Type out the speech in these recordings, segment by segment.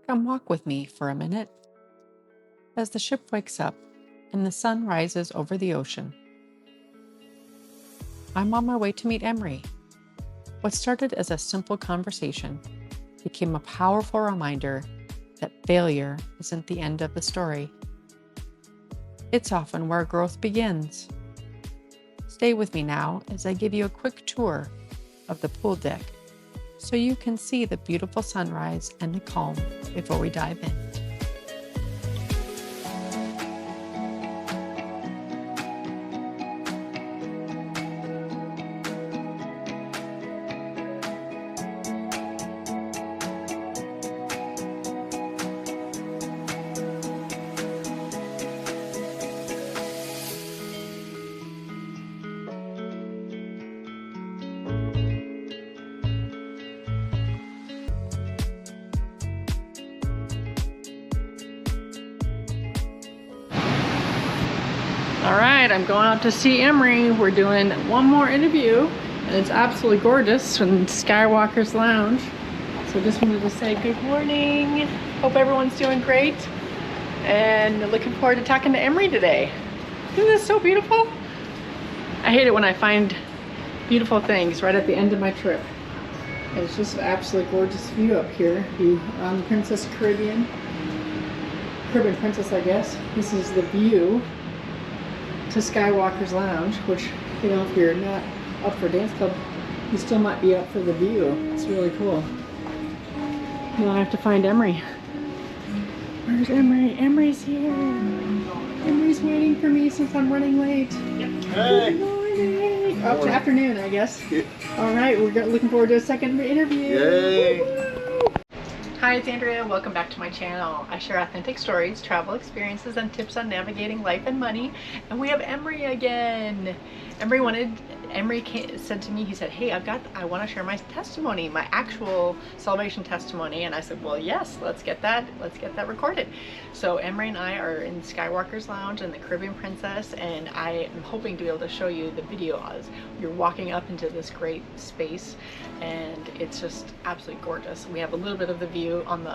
Come walk with me for a minute. As the ship wakes up and the sun rises over the ocean, I'm on my way to meet Emery. What started as a simple conversation became a powerful reminder that failure isn't the end of the story. It's often where growth begins. Stay with me now as I give you a quick tour of the pool deck so you can see the beautiful sunrise and the calm before we dive in. All right, I'm going out to see Emery. We're doing one more interview, and it's absolutely gorgeous in Skywalker's Lounge. So just wanted to say good morning. Hope everyone's doing great, and looking forward to talking to Emery today. Isn't this so beautiful? I hate it when I find beautiful things right at the end of my trip. And it's just an absolutely gorgeous view up here. View on Princess Caribbean Princess, I guess. This is the view to Skywalker's Lounge, which, you know, if you're not up for dance club, you still might be up for the view. It's really cool. Now I have to find Emery. Where's Emery? Emery's here. Emery's waiting for me since I'm running late. Hey. Good morning. Up to afternoon, I guess. All right, we're looking forward to a second interview. Yay. Woo-hoo. Hi, it's Andrea. Welcome back to my channel. I share authentic stories, travel experiences, and tips on navigating life and money. And we have Emery again. Emery said to me, he said, hey, I want to share my testimony, my actual salvation testimony. And I said, well, yes, let's get that recorded. So Emery and I are in Skywalker's Lounge in the Caribbean Princess, and I am hoping to be able to show you the video as you're walking up into this great space, and it's just absolutely gorgeous. We have a little bit of the view on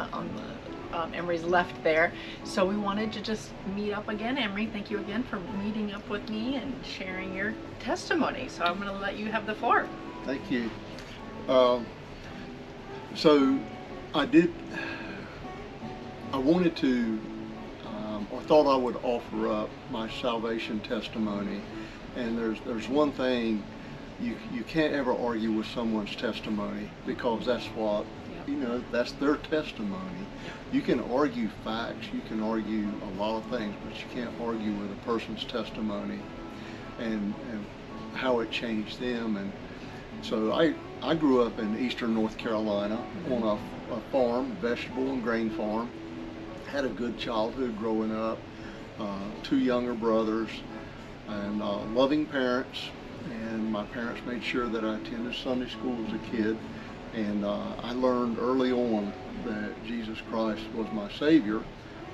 Emery's left there. So we wanted to just meet up again. Emery, thank you again for meeting up with me and sharing your testimony. So I'm going to let you have the floor. Thank you. So I wanted to, or thought I would offer up my salvation testimony. And there's one thing, you can't ever argue with someone's testimony, because that's what, you know, that's their testimony. You can argue facts, you can argue a lot of things, but you can't argue with a person's testimony and how it changed them. And so I grew up in eastern North Carolina on a farm, vegetable and grain farm. Had a good childhood growing up, 2 younger brothers, and loving parents. And my parents made sure that I attended Sunday school as a kid. And I learned early on that Jesus Christ was my Savior,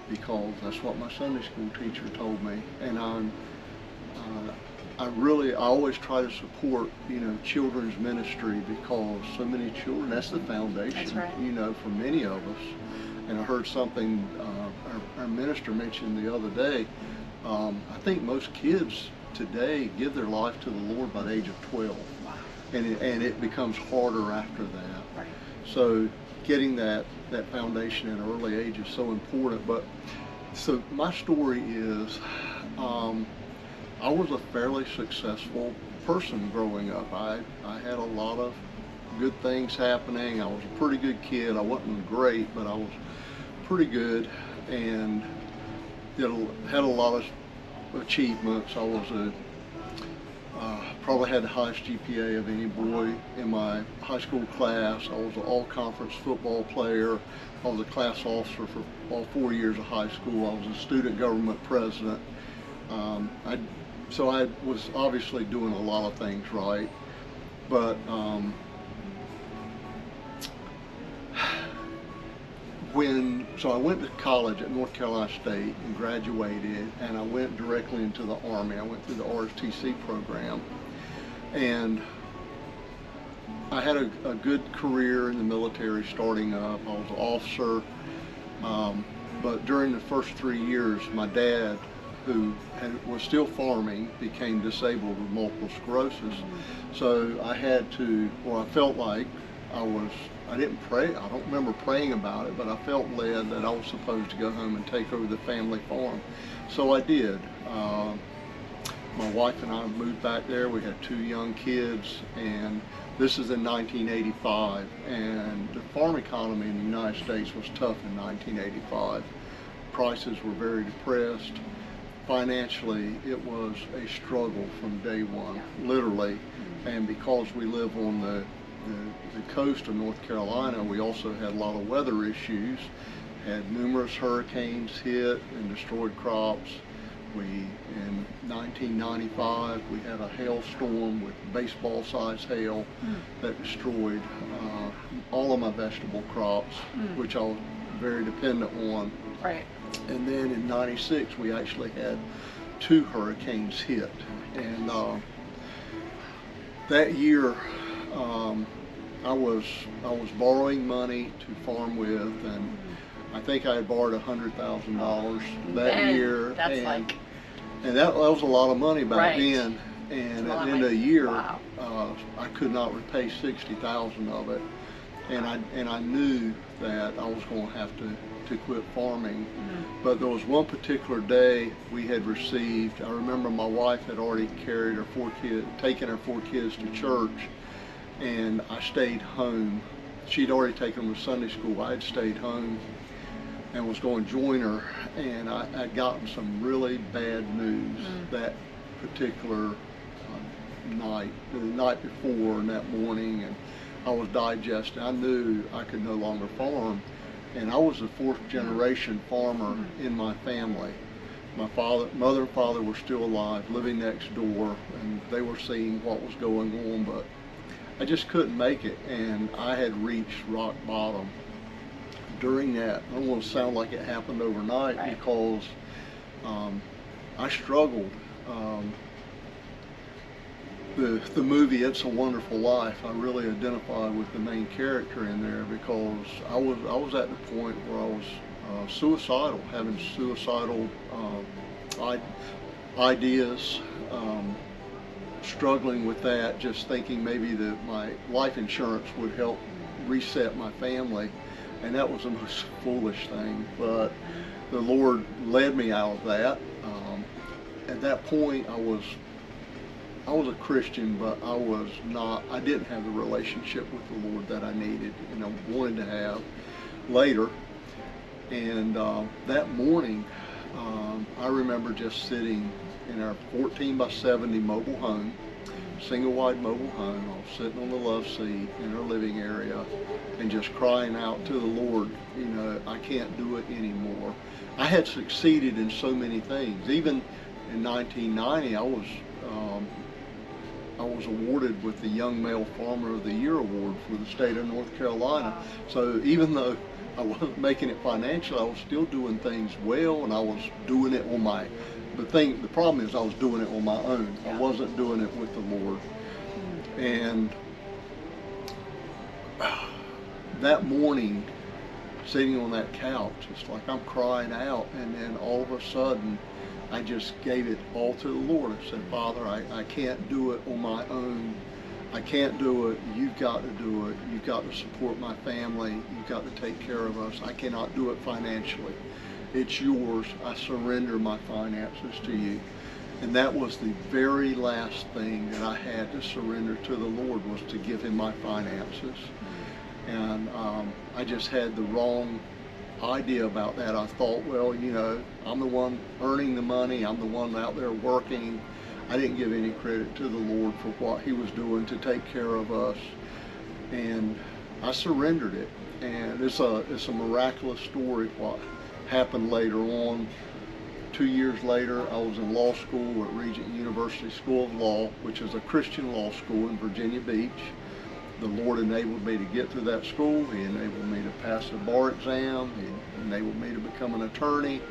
because that's what my Sunday school teacher told me. And I always try to support, you know, children's ministry, because so many children, that's the foundation, That's right. you know, for many of us. And I heard something our minister mentioned the other day. I think most kids today give their life to the Lord by the age of 12. And it becomes harder after that. Right. So getting that foundation at an early age is so important. But so my story is, I was a fairly successful person growing up. I had a lot of good things happening. I was a pretty good kid. I wasn't great, but I was pretty good, and had a lot of achievements. I was probably had the highest GPA of any boy in my high school class. I was an all-conference football player. I was a class officer for all 4 years of high school. I was a student government president. So I was obviously doing a lot of things right, but so I went to college at North Carolina State and graduated, and I went directly into the Army. I went through the ROTC program, and I had a good career in the military starting up. I was an officer, But during the first 3 years, my dad, who was still farming, became disabled with multiple sclerosis. So I had to, or I felt like I didn't pray, I don't remember praying about it, but I felt led that I was supposed to go home and take over the family farm. So I did. My wife and I moved back there. We had 2 young kids, and this is in 1985, and the farm economy in the United States was tough in 1985. Prices were very depressed. Financially, it was a struggle from day one, literally. And because we live on the coast of North Carolina, we also had a lot of weather issues, had numerous hurricanes hit and destroyed crops. In 1995, we had a hailstorm with baseball-sized hail that destroyed all of my vegetable crops, which I was very dependent on. Right. And then in '96, we actually had 2 hurricanes hit. And that year, I was borrowing money to farm with, and I think I had borrowed $100,000 that year. And that was a lot of money back then. And at the end of the year, I could not repay $60,000 of it. And I knew that I was going to have to quit farming. But there was one particular day we had received, I remember my wife had already carried her 4 kids, taken her 4 kids to church, and I stayed home. She'd already taken them to Sunday school. I had stayed home and was going to join her, and I'd gotten some really bad news that particular night, the night before and that morning, and I was digesting. I knew I could no longer farm, and I was the 4th generation farmer in my family. My mother and father were still alive, living next door, and they were seeing what was going on, but I just couldn't make it, and I had reached rock bottom. During that, I don't want to sound like it happened overnight, because I struggled. The movie It's a Wonderful Life, I really identified with the main character in there, because I was at the point where I was suicidal, having suicidal ideas, struggling with that, just thinking maybe that my life insurance would help reset my family. And that was the most foolish thing, but the Lord led me out of that. At that point, I was a Christian, but I didn't have the relationship with the Lord that I needed and I wanted to have later. And that morning, I remember just sitting in our 14 by 70 mobile home, single wide mobile home. I was sitting on the love seat in our living area and just crying out to the Lord, I can't do it anymore. I had succeeded in so many things. Even in 1990, I was awarded with the Young Male Farmer of the Year award for the state of North Carolina. So even though I wasn't making it financially, I was still doing things well, and I was doing it on my the problem is I was doing it on my own. I wasn't doing it with the Lord. And that morning, sitting on that couch, it's like I'm crying out, and then all of a sudden, I just gave it all to the Lord. I said, Father, I can't do it on my own. I can't do it. You've got to do it. You've got to support my family. You've got to take care of us. I cannot do it financially. It's yours. I surrender my finances to you. And that was the very last thing that I had to surrender to the Lord, was to give him my finances. And I just had the wrong idea about that. I thought, well, I'm the one earning the money. I'm the one out there working. I didn't give any credit to the Lord for what he was doing to take care of us. And I surrendered it. And it's a miraculous story what happened later on. 2 years later, I was in law school at Regent University School of Law, which is a Christian law school in Virginia Beach. The Lord enabled me to get through that school. He enabled me to pass the bar exam. He enabled me to become an attorney.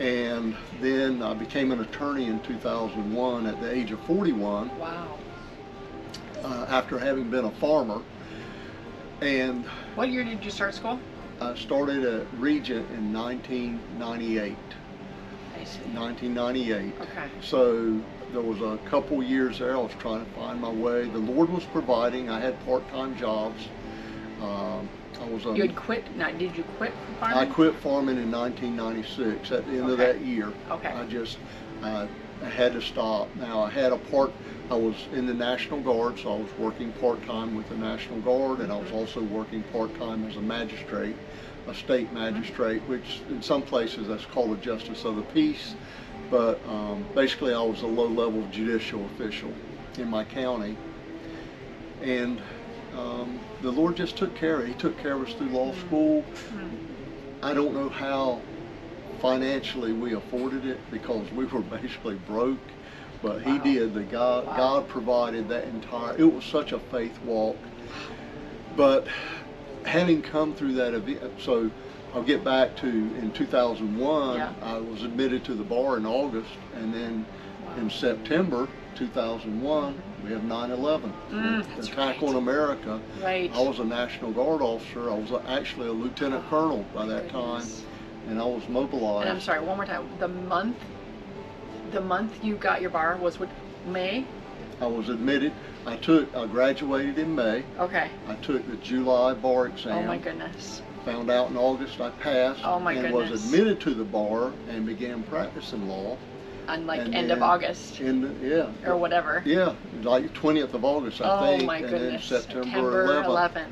And then I became an attorney in 2001 at the age of 41. Wow. After having been a farmer. And what year did you start school? I started at Regent in 1998. I see. 1998. Okay. So there was a couple years there I was trying to find my way. The Lord was providing. I had part-time jobs. You had quit? Now, did you quit farming? I quit farming in 1996 at the end of that year. Okay. I had to stop. Now I was in the National Guard, so I was working part-time with the National Guard, and I was also working part-time as a magistrate, a state magistrate, which in some places that's called a justice of the peace. But basically I was a low-level judicial official in my county. And the Lord just took care of it. He took care of us through law school. I don't know how financially we afforded it because we were basically broke, but He did. God provided that entire, it was such a faith walk. But having come through that event, so I'll get back to in 2001, I was admitted to the bar in August, and then in September 2001, we have 9/11, the attack on America. Right. I was a National Guard officer. I was actually a lieutenant colonel by that time, and I was mobilized. And I'm sorry, one more time. The month you got your bar was what, May? I was admitted. I graduated in May. Okay. I took the July bar exam. Oh my goodness. Found out in August I passed. Oh my and goodness. was admitted to the bar and began practicing law. On like end of August. Or whatever. Yeah, like 20th of August, I think. Oh my goodness. And then September 11th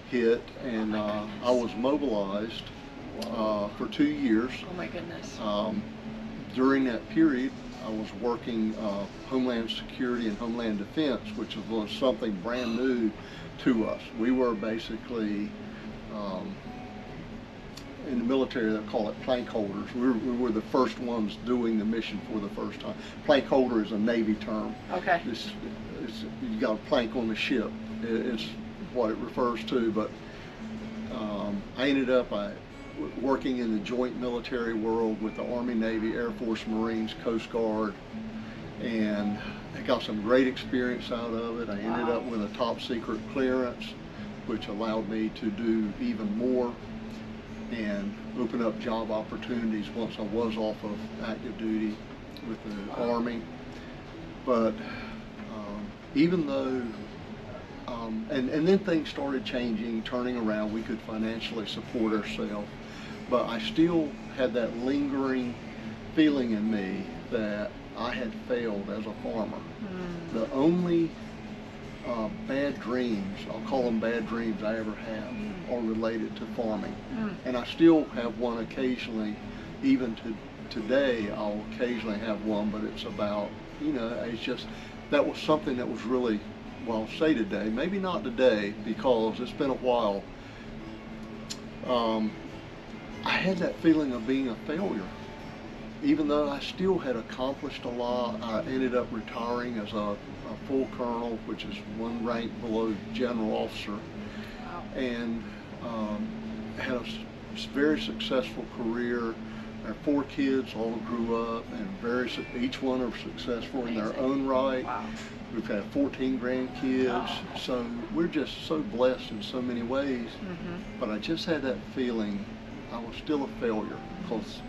hit, and I was mobilized for 2 years. Oh my goodness. During that period, I was working Homeland Security and Homeland Defense, which was something brand new to us. We were basically in the military, they call it plank holders. We were the first ones doing the mission for the first time. Plank holder is a Navy term. Okay. You got a plank on the ship. It's what it refers to. But I ended up working in the joint military world with the Army, Navy, Air Force, Marines, Coast Guard, and I got some great experience out of it. I ended up with a top secret clearance, which allowed me to do even more and open up job opportunities once I was off of active duty with the Army. But even though, and then things started changing, turning around, we could financially support ourselves, but I still had that lingering feeling in me that I had failed as a farmer. The only bad dreams, I'll call them bad dreams, I ever have are related to farming. And I still have one occasionally, even to today I'll occasionally have one, but it's about, it's just, that was something that was really, well, I'll say today, maybe not today because it's been a while, I had that feeling of being a failure. Even though I still had accomplished a lot, I ended up retiring as a full colonel, which is one rank below general officer, and had a very successful career. Our 4 kids all grew up, and each one are successful in their own right. We've had 14 grandkids, so we're just so blessed in so many ways. But I just had that feeling I was still a failure because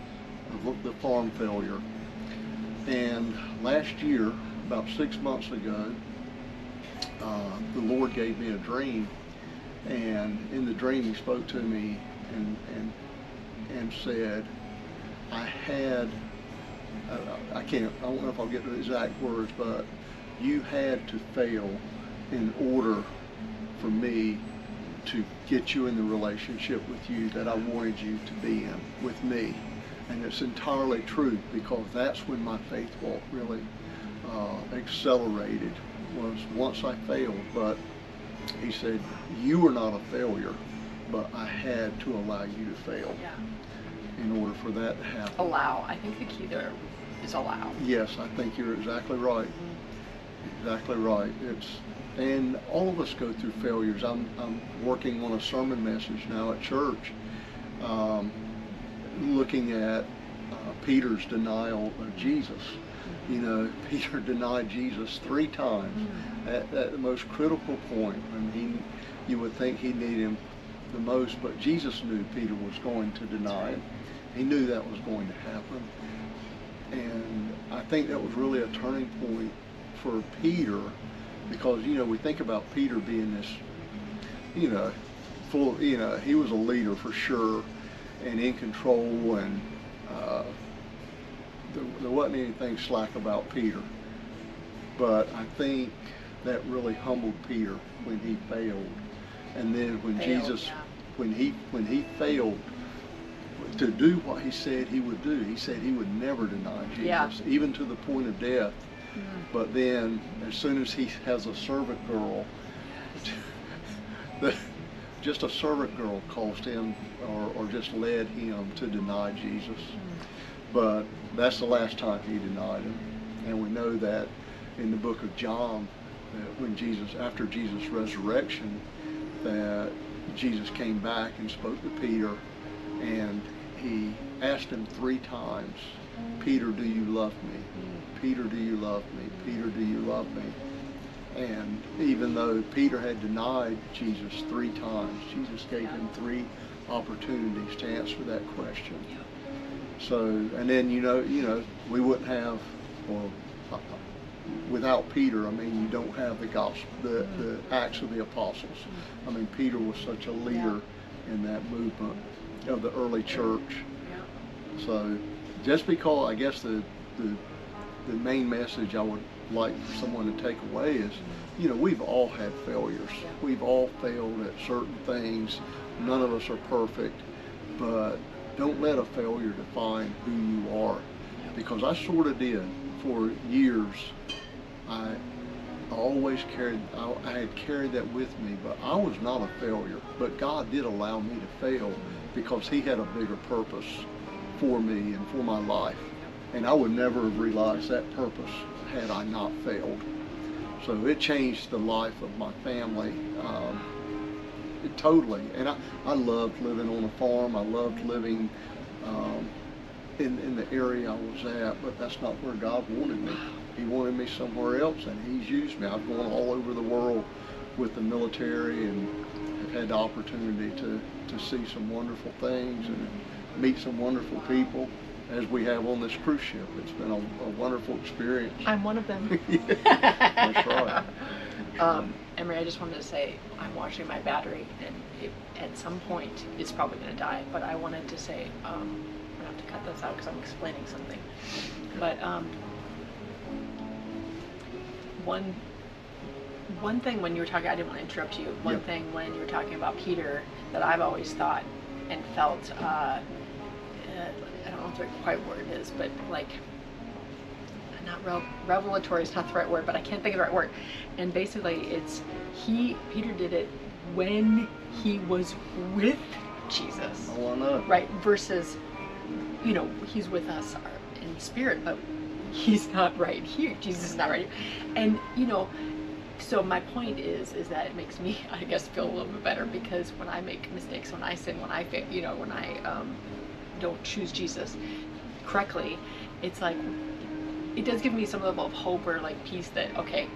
of the farm failure. And last year, about 6 months ago, the Lord gave me a dream, and in the dream He spoke to me and said, I don't know if I'll get the exact words, but you had to fail in order for me to get you in the relationship with you that I wanted you to be in with me. And it's entirely true, because that's when my faith walk really accelerated, was once I failed. But He said, you were not a failure, but I had to allow you to fail in order for that to happen. Allow. I think the key there is allow. Yes, I think you're exactly right. Exactly right. And all of us go through failures. I'm working on a sermon message now at church, looking at Peter's denial of Jesus. Peter denied Jesus 3 times at the most critical point. I mean, you would think he'd need him the most, but Jesus knew Peter was going to deny him. He knew that was going to happen. And I think that was really a turning point for Peter, because, you know, we think about Peter being this, you know, full, you know, he was a leader for sure and in control, and there wasn't anything slack about Peter. But I think that really humbled Peter when he failed. And then when Jesus, when he failed to do what he said he would do, he said he would never deny Jesus, even to the point of death. But then, as soon as he has a servant girl, just a servant girl caused him, or just led him to deny Jesus. But that's the last time he denied him. And we know that in the book of John, that when Jesus, after Jesus' resurrection, that Jesus came back and spoke to Peter, and he asked him 3 times, Peter, do you love me? Peter, do you love me? Peter, do you love me? And even though Peter had denied Jesus 3 times, Jesus gave him 3 opportunities to answer that question. So, and then, you know, we wouldn't have, or without Peter, I mean, you don't have the gospel, the Acts of the Apostles. I mean, Peter was such a leader in that movement of the early church. So, just because, I guess the main message I would like for someone to take away is, you know, we've all had failures. We've all failed at certain things. None of us are perfect, but don't let a failure define who you are. Because I sort of did for years. I always carried, I had carried that with me, but I was not a failure. But God did allow me to fail because He had a bigger purpose for me and for my life. And I would never have realized that purpose had I not failed. So it changed the life of my family totally. And I loved living on a farm. I loved living in the area I was at, but that's not where God wanted me. He wanted me somewhere else, and He's used me. I've gone all over the world with the military and have had the opportunity to see some wonderful things and meet some wonderful people, as we have on this cruise ship. It's been a wonderful experience. I'm one of them. That's right. Emery, I just wanted to say I'm watching my battery, and at some point it's probably going to die. But I wanted to say, I'm going to have to cut this out because I'm explaining something. But one thing when you were talking, I didn't want to interrupt you. One thing when you were talking about Peter that I've always thought and felt, I don't know what the right word is, but like, not revelatory is not the right word, but I can't think of the right word. And basically it's, Peter did it when he was with Jesus. Oh, I know. Right, versus, you know, he's with us in spirit, but He's not right here. Jesus is not right here. And, you know, so my point is that it makes me, I guess, feel a little bit better, because when I make mistakes, when I sin, when I fail, you know, when I don't choose Jesus correctly, it's like, it does give me some level of hope or like peace that, okay,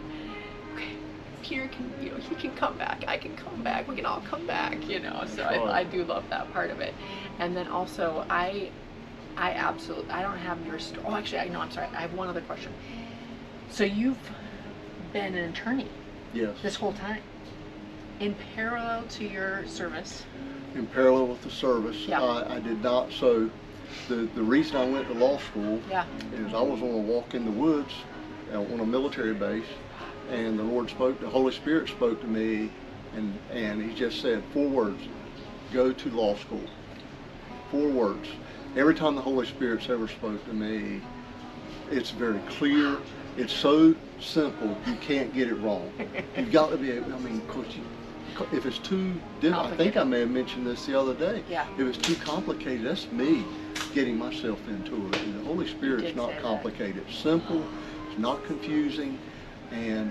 Peter can, you know, he can come back, I can come back, we can all come back, you know. So I do love that part of it. And then also, I don't have your story. Oh, actually, I'm sorry. I have one other question. So you've been an attorney. Yes. This whole time, in parallel to your service. In parallel with the service, I did not. So the reason I went to law school is I was on a walk in the woods on a military base, and the Holy Spirit spoke to me, and He just said 4 words: go to law school. 4 words. Every time the Holy Spirit's ever spoke to me, it's very clear. It's so simple, you can't get it wrong. You've got to be able, I mean, if it's too difficult, I think I may have mentioned this the other day. Yeah. If it's too complicated, that's me getting myself into it. And the Holy Spirit's not complicated. It's simple, it's not confusing,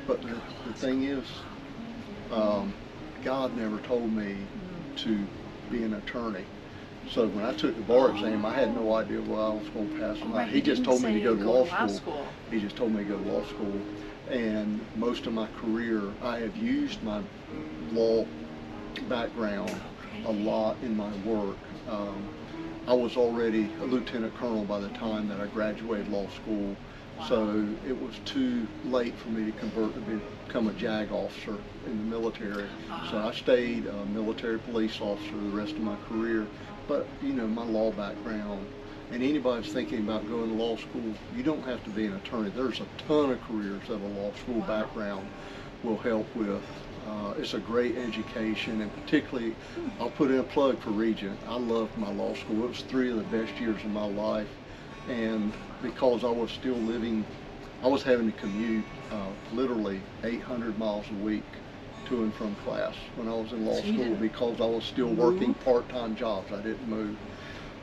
but the thing is, God never told me to be an attorney. So when I took the bar exam, I had no idea where I was going to pass. Right. He just told me to go to law school. He just told me to go to law school. And most of my career, I have used my law background a lot in my work. I was already a lieutenant colonel by the time that I graduated law school, so it was too late for me to convert to become a JAG officer in the military. So I stayed a military police officer the rest of my career. But you know, my law background, and anybody that's thinking about going to law school, you don't have to be an attorney. There's a ton of careers that a law school background will help with. It's a great education, and particularly, I'll put in a plug for Regent. I loved my law school. It was 3 of the best years of my life, and because I was still living, I was having to commute literally 800 miles a week to and from class when I was in law school, because I was still working part-time jobs. I didn't move.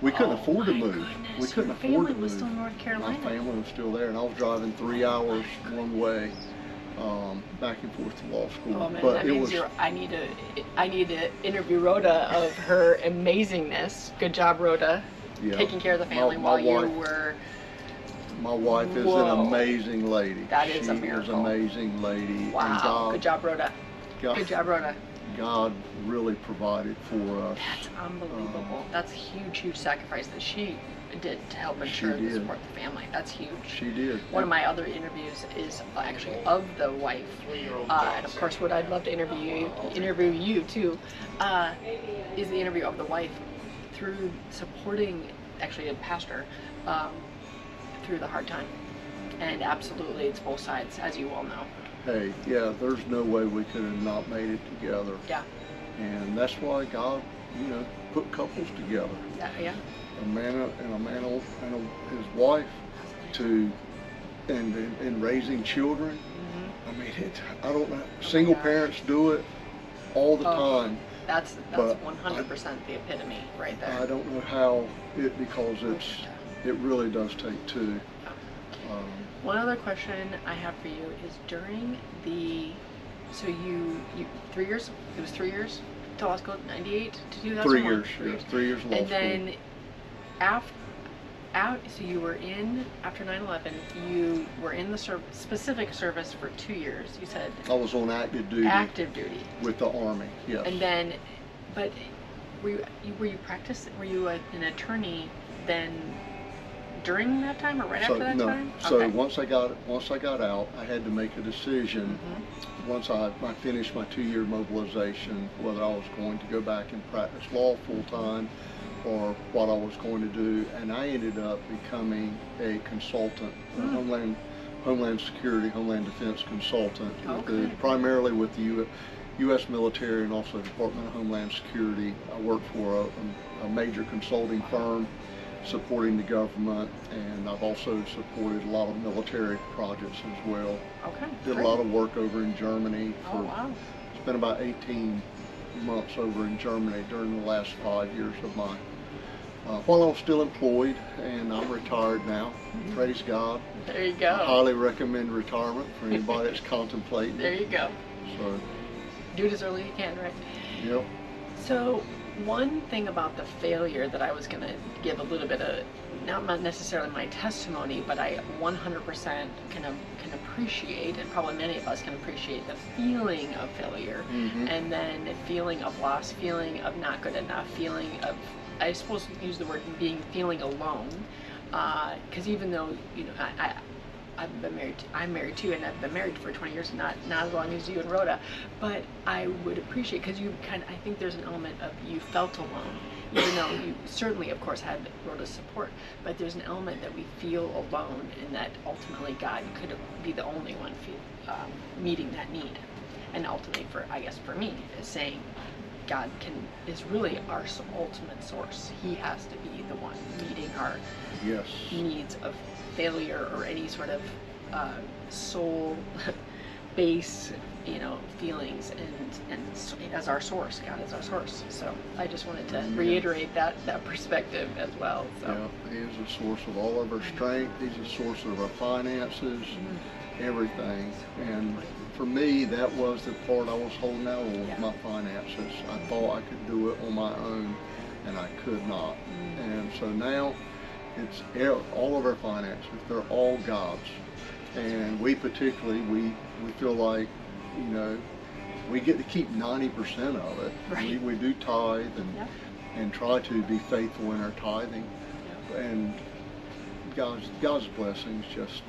We couldn't afford to move. We couldn't afford to move. Was still in North Carolina. My family was still there, and I was driving 3 hours one way, back and forth to law school. Oh man, but that it means was, I need to interview Rhoda of her amazingness. Good job, Rhoda, taking care of the family while you were. My wife is an amazing lady. That is a miracle. She is an amazing lady. Wow. And God, good job, Rhoda. Good job, Rhoda. God really provided for us. That's unbelievable. That's a huge, huge sacrifice that she did to help ensure and support the family. That's huge. She did. One of my other interviews is actually of the wife, and of course, what I'd love to interview you too, is the interview of the wife through supporting, actually a pastor, through the hard time. And absolutely, it's both sides, as you all know. Hey, yeah, there's no way we could have not made it together. Yeah. And that's why God, you know, put couples together. Yeah. A man and his wife, to and raising children. Mm-hmm. I mean, I don't know. Single parents do it all the time. That's 100% the epitome right there. I don't know how because it really does take two. One other question I have for you is during so you 3 years, it was 3 years to law school, 98 to 2001? 3 years, 3 years law school. And then so you were in, after 9/11, you were in the specific service for 2 years, you said? I was on active duty. Active duty. With the Army, yes. And then, but were you an attorney then during that time or right after that time? So okay. once I got out, I had to make a decision. Mm-hmm. Once I finished my 2-year mobilization, whether I was going to go back and practice law full time or what I was going to do, and I ended up becoming a consultant, Homeland Security, Homeland Defense consultant, primarily with the U.S. military and also Department of Homeland Security. I worked for a major consulting firm supporting the government, and I've also supported a lot of military projects as well. Okay. Did a lot of work over in Germany. Spent about 18 months over in Germany during the last 5 years of my while I was still employed, and I'm retired now. Mm-hmm. Praise God. There you go. I highly recommend retirement for anybody that's contemplating. There you go. So do it as early as you can, right? Yep. So one thing about the failure that I was going to give a little bit of, not necessarily my testimony, but I 100% can appreciate, and probably many of us can appreciate, the feeling of failure, and then the feeling of loss, feeling of not good enough, feeling of, I suppose use the word feeling alone, because even though, you know, I'm married too, and I've been married for 20 years, not as long as you and Rhoda, but I would appreciate, because I think there's an element of you felt alone, even though you certainly, of course, had Rhoda's support, but there's an element that we feel alone, and that ultimately God could be the only one meeting that need, and ultimately, for me, is saying God is really our ultimate source. He has to be the one meeting our needs of failure or any sort of soul base, feelings, and as our source. God is our source. So I just wanted to reiterate that perspective as well. So yeah, He is the source of all of our strength. He's the source of our finances, everything. And for me, that was the part I was holding out on, with my finances. I thought I could do it on my own, and I could not. And so now, it's all of our finances, they're all God's. And we particularly, we feel like, we get to keep 90% of it. Right. We do tithe and Yep. and try to be faithful in our tithing, and God's blessings just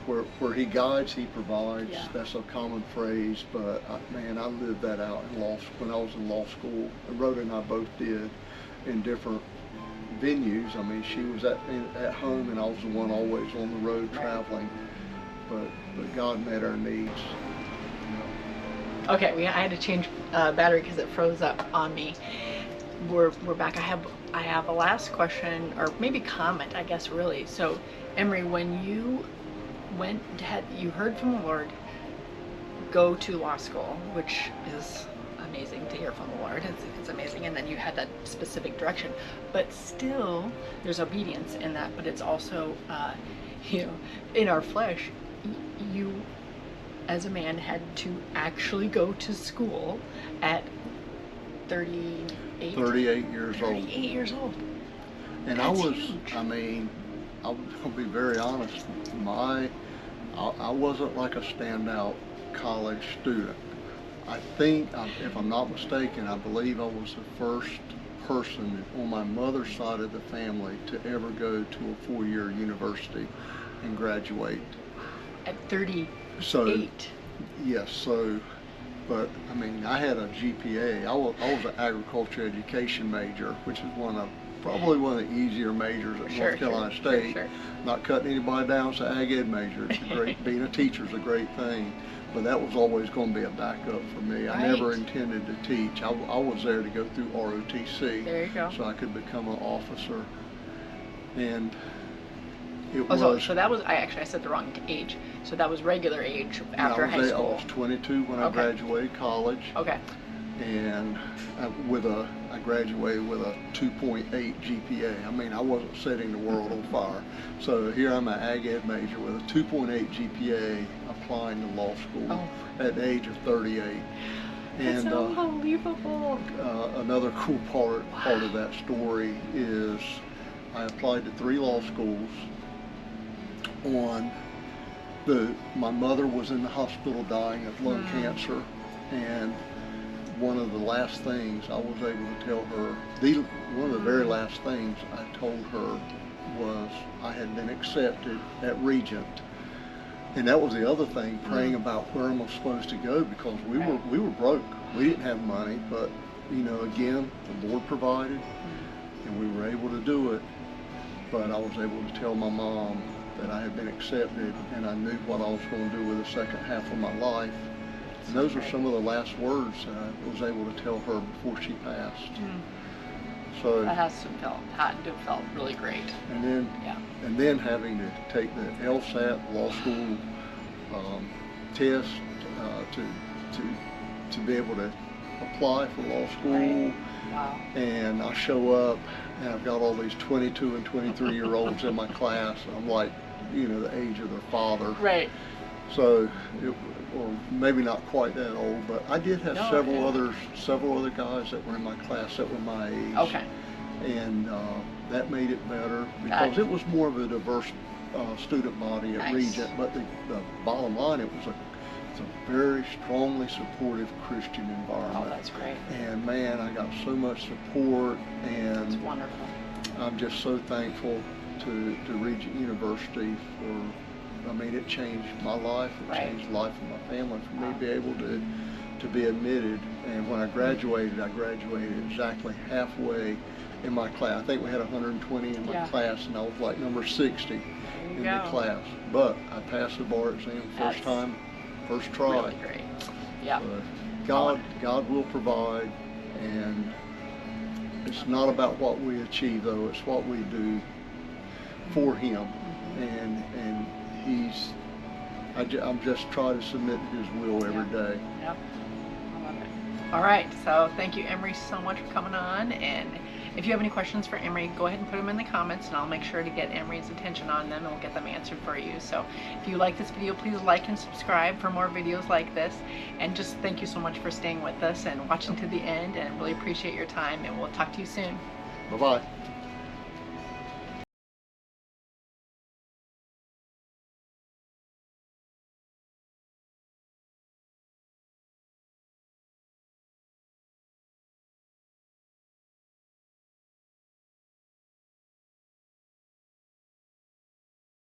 where He guides, He provides. Yeah. That's a common phrase, but man, I lived that out in when I was in law school. And Rhoda and I both did in different venues. I mean, she was at home, and I was the one always on the road traveling. But God met our needs. Okay, I had to change battery because it froze up on me. We're back. I have a last question, or maybe comment, I guess, really. So, Emery, when you you heard from the Lord, go to law school, which is amazing to hear from the Lord. It's amazing, and then you had that specific direction. But still, there's obedience in that. But it's also, in our flesh, you, as a man, had to actually go to school at 38 years old. 38 years old. And That's I was, huge. I mean, I'll be very honest, I wasn't like a standout college student. I think, if I'm not mistaken, I believe I was the first person on my mother's side of the family to ever go to a 4-year university and graduate. At 38. So, yes, so, but I mean, I had a GPA. I was an agriculture education major, which is probably one of the easier majors at North Carolina State. Sure. Not cutting anybody down, it's an ag ed major. It's being a teacher is a great thing, but that was always going to be a backup for me. I never intended to teach. I was there to go through ROTC. There you go. So I could become an officer. And it So that was, I said the wrong age. So that was regular age after high school. I was 22 when I graduated college. Okay. And I graduated with a 2.8 GPA. I mean, I wasn't setting the world on fire. So here I'm an ag ed major with a 2.8 GPA applying to law school at the age of 38. That's And unbelievable. another cool part of that story is I applied to 3 law schools. My mother was in the hospital dying of lung cancer, and one of the last things I was able to tell her, one of the very last things I told her was I had been accepted at Regent. And that was the other thing, praying about where am I supposed to go, because we were broke. We didn't have money, but again, the Lord provided, and we were able to do it. But I was able to tell my mom that I had been accepted, and I knew what I was going to do with the second half of my life. And those are some of the last words that I was able to tell her before she passed. So that had to have felt really great. And then having to take the LSAT law school test to be able to apply for law school. Right. Wow. And I show up, and I've got all these 22 and 23-year-olds in my class. I'm like, the age of their father. Right. So, or maybe not quite that old, but I did have several other guys that were in my class that were my age. Okay. And that made it better because it was more of a diverse student body at Regent. But the bottom line, it's a very strongly supportive Christian environment. Oh, that's great. And man, I got so much support, and it's wonderful. I'm just so thankful to Regent University for, it changed my life, it changed the life of my family, for me to be able to be admitted. And when I graduated exactly halfway in my class. I think we had 120 in my class, and I was like number 60 in the class. But I passed the bar exam first time, first try. Really great. Yeah. God will provide, and it's not about what we achieve, though. It's what we do for Him, and I'm just trying to submit to His will every day. Yep. I love it. All right. So thank you, Emery, so much for coming on. And if you have any questions for Emery, go ahead and put them in the comments, and I'll make sure to get Emery's attention on them, and we'll get them answered for you. So if you like this video, please like and subscribe for more videos like this. And just thank you so much for staying with us and watching to the end, and really appreciate your time, and we'll talk to you soon. Bye-bye.